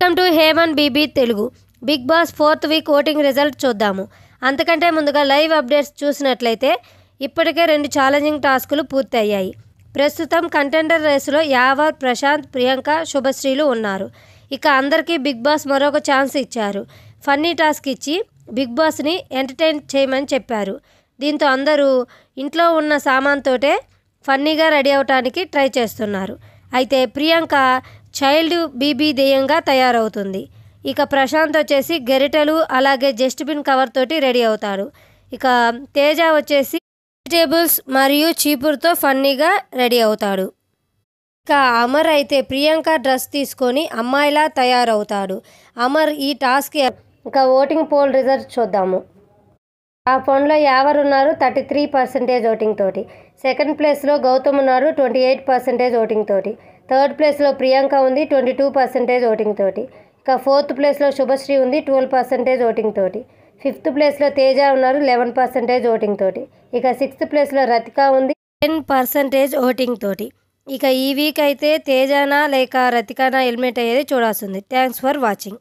Welcome to Heman BB Telugu. Bigg Boss 4th week voting result చూద్దాము. అంతకంటే ముందుగా లైవ్ అప్డేట్స్ చూసినట్లయితే ఇప్పటికే 2 ఛాలెంజింగ్ టాస్కులు పూర్తయ్యాయి. ప్రస్తుతం కంటెండర్ రేసులో యావర్, ప్రశాంత్, ప్రియాంక, శుభశ్రీలు ఉన్నారు. ఇక అందరికీ బిగ్ బాస్ మరొక ఛాన్స్ ఇచ్చారు. ఫన్నీ టాస్క్ ఇచ్చి బిగ్ బాస్ని ఎంటర్టైన్ చేయమని చెప్పారు. దీంతో అందరూ ఇంట్లో ఉన్న సామాన్తోటే ఫన్నీగా రెడీ అవడానికి ట్రై చేస్తున్నారు. అయితే ప్రియాంక చైల్డ్ బీబీ దెయ్యంగా తయారవుతుంది. ఇక ప్రశాంత్ వచ్చేసి గరిటెలు అలాగే డస్ట్బిన్ కవర్ తోటి రెడీ అవుతాడు. ఇక తేజ వచ్చేసి వెజిటేబుల్స్ మరియు చీపురుతో ఫన్నీగా రెడీ అవుతాడు. ఇక అమర్ అయితే ప్రియాంక డ్రెస్ తీసుకొని అమ్మాయిలా తయారవుతాడు. అమర్ ఈ టాస్క్. ఇక ఓటింగ్ పోల్ రిజల్ట్ చూద్దాము. ఆ ఫోన్లో యావర్ ఉన్నారు 33% ఓటింగ్ తోటి. సెకండ్ ప్లేస్లో గౌతమ్ ఉన్నారు 28% ఓటింగ్ తోటి. థర్డ్ ప్లేస్లో ప్రియాంక ఉంది 22% ఓటింగ్ తోటి. ఇక ఫోర్త్ ప్లేస్లో శుభశ్రీ ఉంది 12% ఓటింగ్ తోటి. ఫిఫ్త్ ప్లేస్లో తేజ ఉన్నారు 11% ఓటింగ్ తోటి. ఇక సిక్స్త్ ప్లేస్లో రతిక ఉంది 10% ఓటింగ్ తోటి. ఇక ఈ వీక్ అయితే తేజనా లేక రతికానా ఎలిమినేట్ అయ్యేది చూడాల్సింది. Thanks for watching.